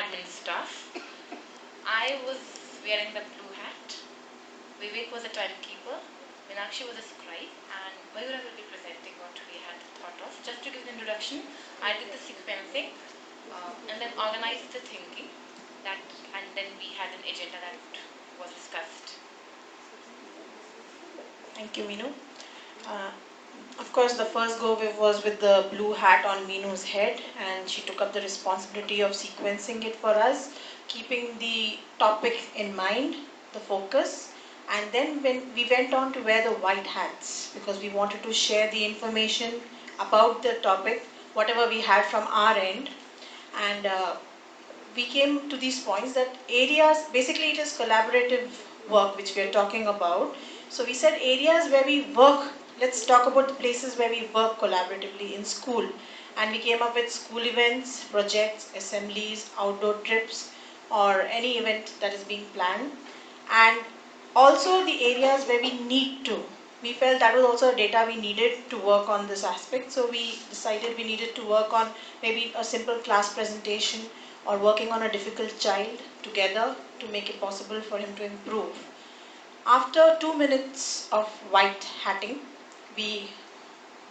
admin staff. I was wearing the blue hat. Vivek was a timekeeper. Meenakshi was a scribe, and Mayura will be presenting what we had thought of. Just to give the introduction, I did the sequencing and then organized the thinking, and then we had an agenda that was discussed. Thank you, Meenu. Of course, the first go was with the blue hat on Meenu's head, and she took up the responsibility of sequencing it for us, keeping the topic in mind, the focus. And then when we went on to wear the white hats, because we wanted to share the information about the topic, whatever we had from our end. And we came to these points that areas, basically it is collaborative work which we are talking about. So we said areas where we work, let's talk about the places where we work collaboratively in school. And we came up with school events, projects, assemblies, outdoor trips, or any event that is being planned. And also the areas where we need to. We felt that was also data we needed to work on this aspect. So we decided we needed to work on maybe a simple class presentation or working on a difficult child together to make it possible for him to improve. After 2 minutes of white hatting, we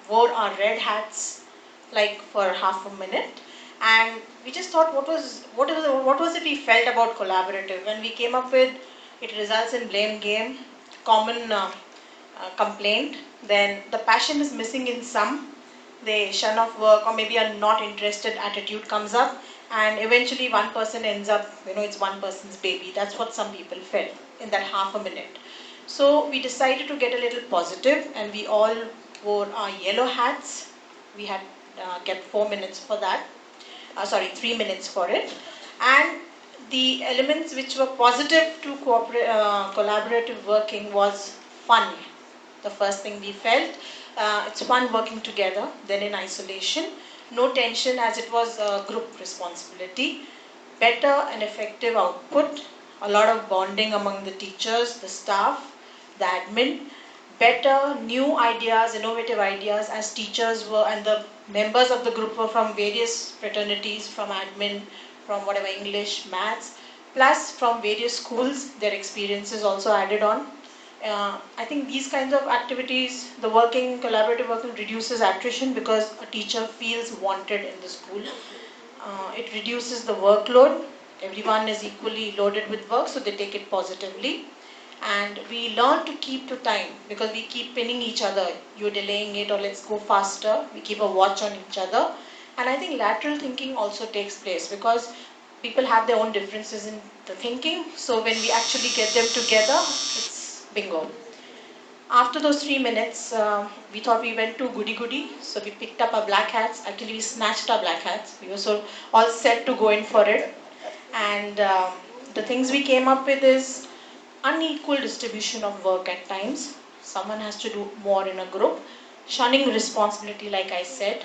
wore our red hats like for half a minute, and we just thought what was it we felt about collaborative, and we came up with it results in blame game, common complaint, then the passion is missing in some, they shun off work or maybe a not interested attitude comes up, and eventually one person ends up, it's one person's baby. That's what some people felt in that half a minute. So we decided to get a little positive, and we all wore our yellow hats. We had kept 4 minutes for that. 3 minutes for it. And the elements which were positive to collaborative working was fun. The first thing we felt, it's fun working together than in isolation. No tension as it was a group responsibility. Better and effective output. A lot of bonding among the teachers, the staff, the admin. Better new ideas, innovative ideas as teachers were, and the members of the group were from various fraternities, from admin, from whatever English, maths, plus from various schools, their experiences also added on. I think these kinds of activities, the collaborative working reduces attrition because a teacher feels wanted in the school. It reduces the workload. Everyone is equally loaded with work, so they take it positively. And we learn to keep to time because we keep pinning each other. You're delaying it, or let's go faster. We keep a watch on each other. And I think lateral thinking also takes place because people have their own differences in the thinking. So when we actually get them together, it's bingo. After those 3 minutes, we thought we went too goody-goody. So we picked up our black hats. Actually, we snatched our black hats. We were so all set to go in for it. And the things we came up with is unequal distribution of work at times. Someone has to do more in a group. Shunning responsibility, like I said.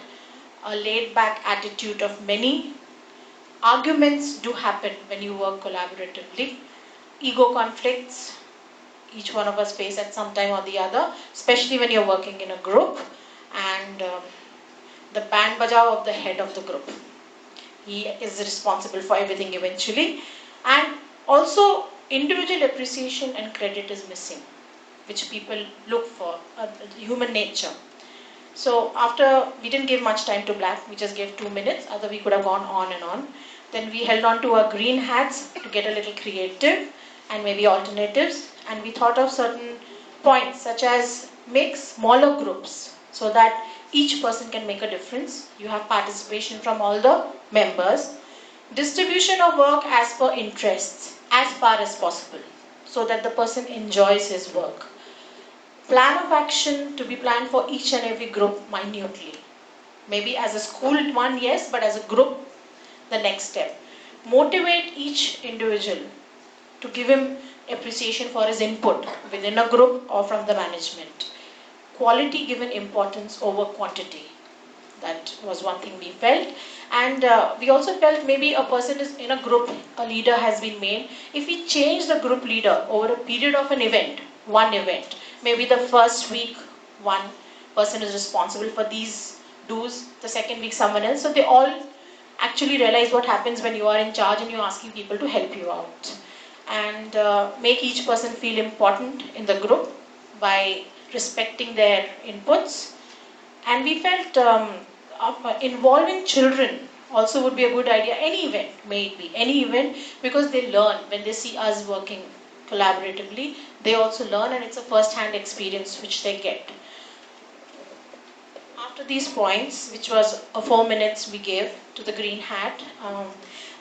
A laid-back attitude of many. Arguments do happen when you work collaboratively. Ego conflicts, each one of us face at some time or the other, especially when you're working in a group. And the band bajao of the head of the group. He is responsible for everything eventually. And also, individual appreciation and credit is missing, which people look for, human nature. So after, we didn't give much time to black, we just gave 2 minutes, other we could have gone on and on. Then we held on to our green hats to get a little creative and maybe alternatives, and we thought of certain points such as make smaller groups so that each person can make a difference. You have participation from all the members. Distribution of work as per interests as far as possible so that the person enjoys his work. Plan of action to be planned for each and every group minutely. Maybe as a school one, yes, but as a group, the next step. Motivate each individual to give him appreciation for his input within a group or from the management. Quality given importance over quantity. That was one thing we felt. And we also felt maybe a person is in a group, a leader has been made. If we change the group leader over a period of an event, one event, maybe the first week one person is responsible for these dues, the second week someone else. So they all actually realize what happens when you are in charge and you're asking people to help you out. And make each person feel important in the group by respecting their inputs. And we felt involving children also would be a good idea. Any event, may it be any event, because they learn when they see us working collaboratively. They also learn, and it's a first-hand experience which they get. After these points, which was 4 minutes we gave to the green hat,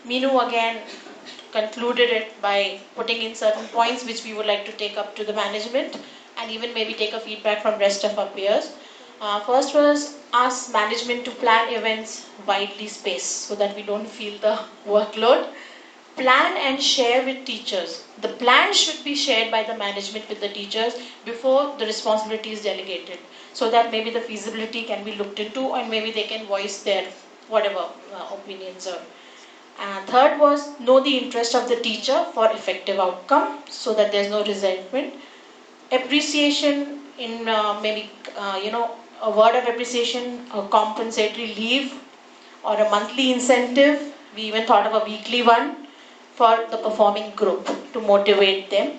Minu again concluded it by putting in certain points which we would like to take up to the management and even maybe take a feedback from rest of our peers. First was ask management to plan events widely spaced so that we don't feel the workload. Plan and share with teachers. The plan should be shared by the management with the teachers before the responsibility is delegated, so that maybe the feasibility can be looked into and maybe they can voice their whatever opinions are. And third was know the interest of the teacher for effective outcome so that there's no resentment. Appreciation in maybe a word of appreciation, a compensatory leave or a monthly incentive. We even thought of a weekly one for the performing group to motivate them.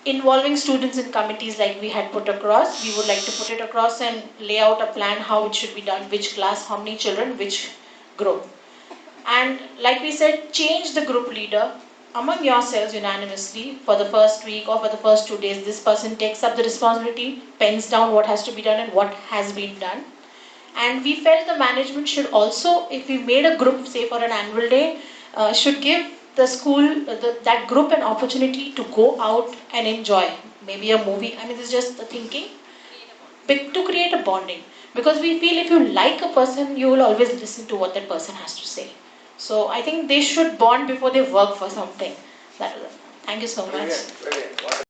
Involving students in committees like we had put across, we would like to put it across and lay out a plan how it should be done, which class, how many children, which group. And like we said, change the group leader among yourselves unanimously for the first week or for the first 2 days. This person takes up the responsibility, pens down what has to be done and what has been done. And we felt the management should also, if we made a group, say for an annual day, should give the school, that group an opportunity to go out and enjoy. Maybe a movie. I mean, this is just the thinking. To create a bonding. Because we feel if you like a person, you will always listen to what that person has to say. So I think they should bond before they work for something. Thank you so much. Brilliant, brilliant.